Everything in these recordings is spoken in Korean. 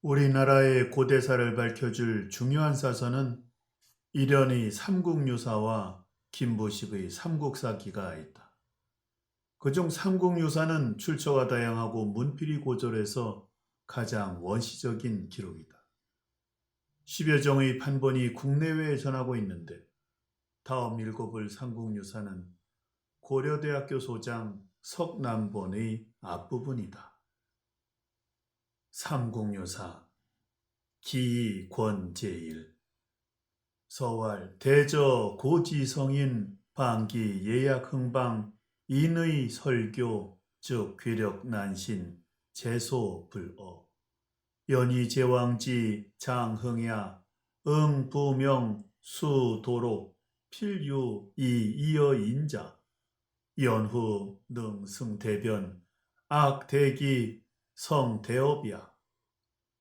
우리나라의 고대사를 밝혀줄 중요한 사서는 일연의 삼국유사와 김부식의 삼국사기가 있다. 그중 삼국유사는 출처가 다양하고 문필이 고졸해서 가장 원시적인 기록이다. 10여 정의 판본이 국내외에 전하고 있는데 다음 읽어볼 삼국유사는 고려대학교 소장 석남본의 앞부분이다. 삼국유사 기권제일 서왈 대저 고지성인 방기 예약흥방 인의 설교 즉 괴력난신 제소불어 연희제왕지 장흥야 응부명 수도로 필유 이이어인자 연후 능승대변 악대기 성대업야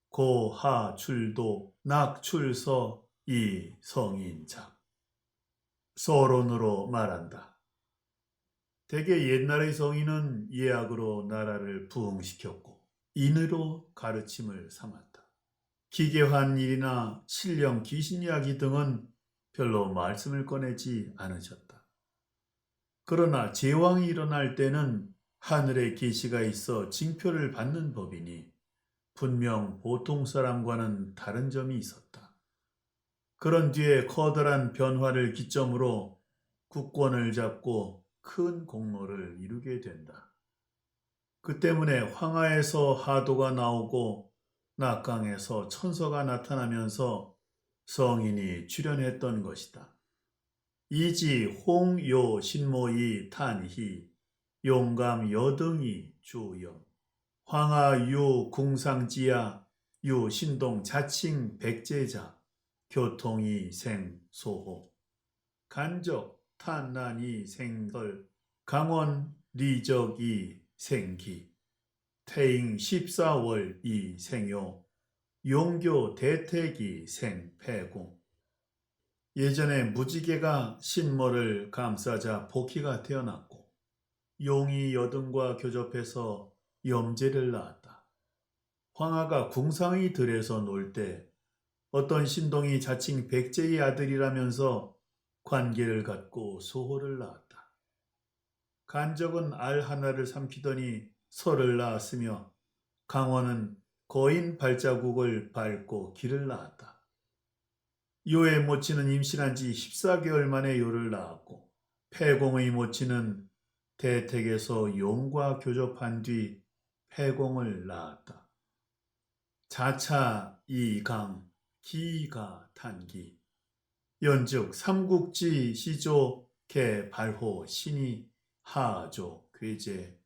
고하출도 낙출서 이 성인작 서론으로 말한다. 대개 옛날의 성인은 예약으로 나라를 부흥시켰고 인으로 가르침을 삼았다. 기괴한 일이나 신령 귀신 이야기 등은 별로 말씀을 꺼내지 않으셨다. 그러나 제왕이 일어날 때는 하늘에 계시가 있어 징표를 받는 법이니 분명 보통 사람과는 다른 점이 있었다. 그런 뒤에 커다란 변화를 기점으로 국권을 잡고 큰 공로를 이루게 된다. 그 때문에 황하에서 하도가 나오고 낙강에서 천서가 나타나면서 성인이 출현했던 것이다. 이지 홍요 신모이 탄희 용감 여등이 주영 황하유 궁상지야 유 신동 자칭 백제자 교통이 생소호 간적 탄난이 생설 강원 리적이 생기 태잉 14월 이 생요 용교 대택이 생패공 예전에 무지개가 신모를 감싸자 복희가 태어났고 용이 여등과 교접해서 염제를 낳았다. 황하가 궁상의 들에서 놀 때 어떤 신동이 자칭 백제의 아들이라면서 관계를 갖고 소호를 낳았다. 간적은 알 하나를 삼키더니 설을 낳았으며 강원은 거인 발자국을 밟고 기를 낳았다. 요의 모친은 임신한 지 14개월 만에 요를 낳았고 패공의 모친은 대택에서 용과 교접한 뒤 패공을 낳았다. 자차 이강 기가 탄기 연즉 삼국지 시조 개발호 신이 하조 괴제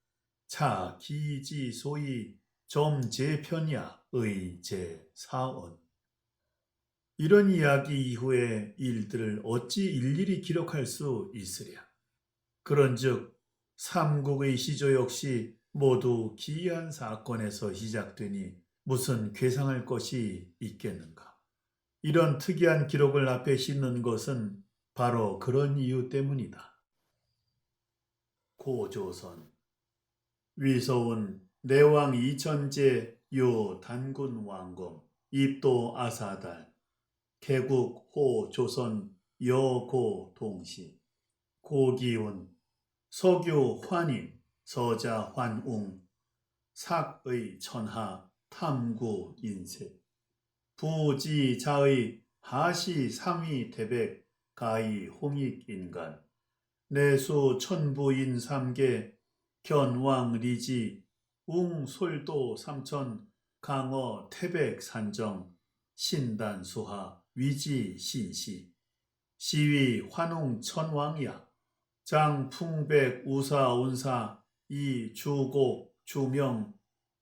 차 기지 소이 점제편야 의제 사언 이런 이야기 이후의 일들을 어찌 일일이 기록할 수 있으랴. 그런즉 삼국의 시조 역시 모두 기이한 사건에서 시작되니 무슨 괴상할 것이 있겠는가. 이런 특이한 기록을 앞에 싣는 것은 바로 그런 이유 때문이다. 고조선 위서운 내왕 이천제 요 단군 왕검 입도 아사달 개국 호 조선 여고 동시 고기운 서교 환임 서자 환웅 삭의 천하 탐구 인세 부지자의 하시 상위 대백 가히 홍익 인간 내수 천부인 삼계 견왕 리지 웅 솔도 삼천 강어 태백 산정 신단 수하 위지 신시 시위 환웅 천왕야 장풍백 우사 운사 이 주고 주명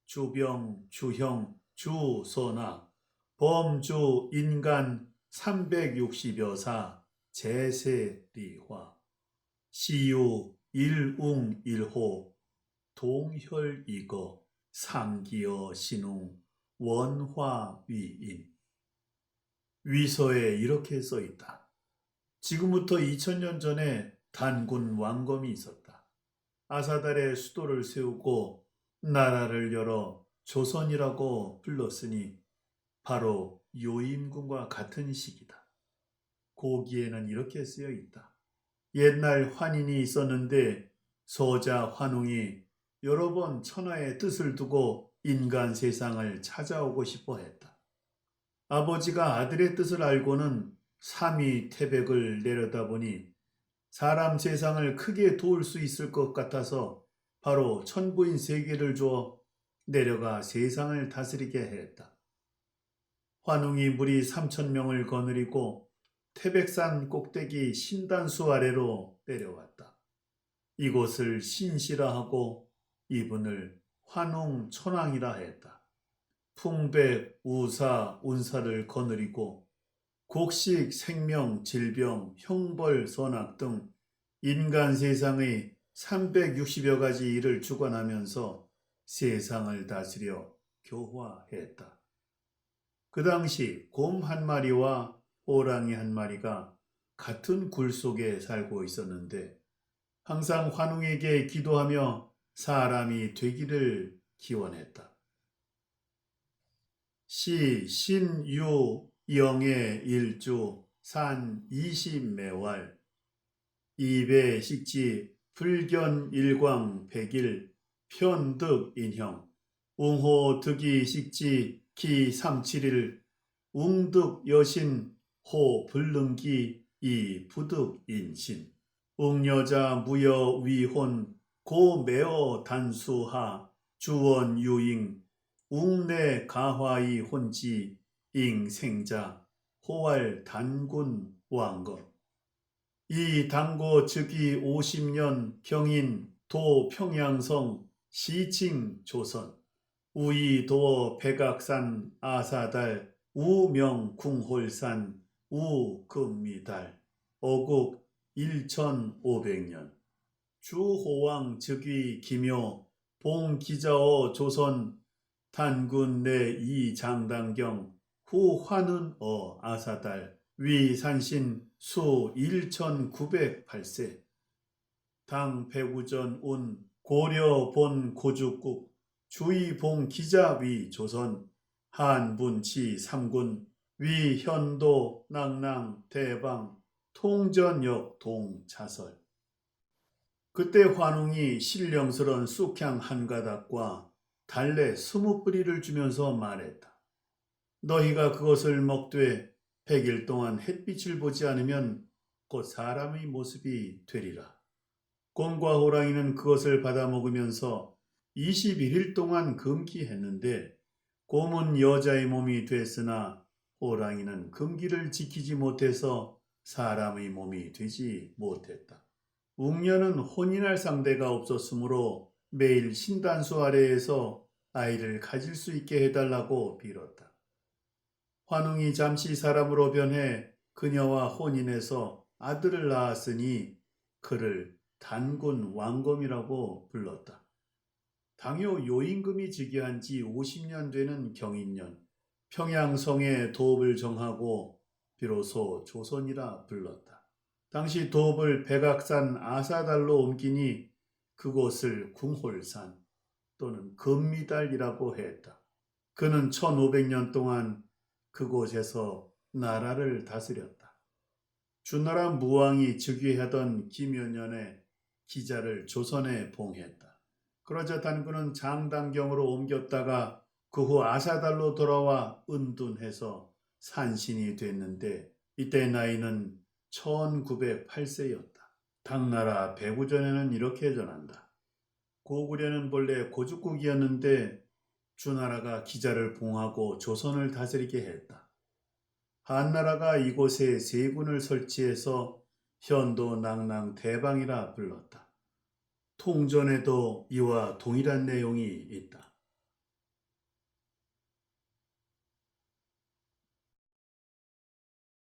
주병 주형 주소나 범주 인간 360여사 제세리화 시유 일웅일호 동혈이거 상기어 신웅 원화위인 위서에 이렇게 써있다. 지금부터 2000년 전에 단군 왕검이 있었다. 아사달에 수도를 세우고 나라를 열어 조선이라고 불렀으니 바로 요임금과 같은 시기다. 고기에는 이렇게 쓰여 있다. 옛날 환인이 있었는데 소자 환웅이 여러 번 천하의 뜻을 두고 인간 세상을 찾아오고 싶어 했다. 아버지가 아들의 뜻을 알고는 삼위 태백을 내려다보니 사람 세상을 크게 도울 수 있을 것 같아서 바로 천부인 세계를 주어 내려가 세상을 다스리게 했다. 환웅이 무리 3,000명을 거느리고 태백산 꼭대기 신단수 아래로 내려왔다. 이곳을 신시라 하고 이분을 환웅천왕이라 했다. 풍백, 우사, 운사를 거느리고 곡식, 생명, 질병, 형벌, 선악 등 인간 세상의 360여 가지 일을 주관하면서 세상을 다스려 교화했다. 그 당시 곰 한 마리와 호랑이 한 마리가 같은 굴 속에 살고 있었는데 항상 환웅에게 기도하며 사람이 되기를 기원했다. 시 신유 영의 일주 산 20매월 이배 식지 불견 일광 백일 편득 인형 웅호 득이 식지 기 37일 웅득 여신 호 불능기 이 부득 인신 웅여자 무여 위혼 고 매어 단수하 주원 유잉 웅내 가화이 혼지 잉생자 호활 단군 왕검 이 당고 즉위 50년 경인 도 평양성 시칭 조선 우이 도어 백악산 아사달 우명 궁홀산 우금미달 어국 1500년 주호왕 즉위 기묘 봉기자어 조선 단군 내 이장당경 후환은어 아사달 위산신 수 1908세 당 백우전 운 고려 본 고죽국 주의봉 기자위 조선 한분치 삼군 위현도 낭랑 대방 통전역 동차설 그때 환웅이 신령스런 쑥향 한 가닥과 달래 20뿌리를 주면서 말했다. 너희가 그것을 먹되 100일 동안 햇빛을 보지 않으면 곧 사람의 모습이 되리라. 곰과 호랑이는 그것을 받아 먹으면서 21일 동안 금기했는데 곰은 여자의 몸이 됐으나 호랑이는 금기를 지키지 못해서 사람의 몸이 되지 못했다. 웅녀는 혼인할 상대가 없었으므로 매일 신단수 아래에서 아이를 가질 수 있게 해달라고 빌었다. 환웅이 잠시 사람으로 변해 그녀와 혼인해서 아들을 낳았으니 그를 단군 왕검이라고 불렀다. 당요 요임금이 즉위한 지 50년 되는 경인년 평양성에 도읍을 정하고 비로소 조선이라 불렀다. 당시 도읍을 백악산 아사달로 옮기니 그곳을 궁홀산 또는 금미달이라고 했다. 그는 1500년 동안 그곳에서 나라를 다스렸다. 주나라 무왕이 즉위하던 기묘년에 기자를 조선에 봉했다. 그러자 단군은 장당경으로 옮겼다가 그 후 아사달로 돌아와 은둔해서 산신이 됐는데 이때 나이는 1908세였다. 당나라 백우전에는 이렇게 전한다. 고구려는 본래 고죽국이었는데 주나라가 기자를 봉하고 조선을 다스리게 했다. 한나라가 이곳에 세군을 설치해서 현도 낭랑 대방이라 불렀다. 통전에도 이와 동일한 내용이 있다.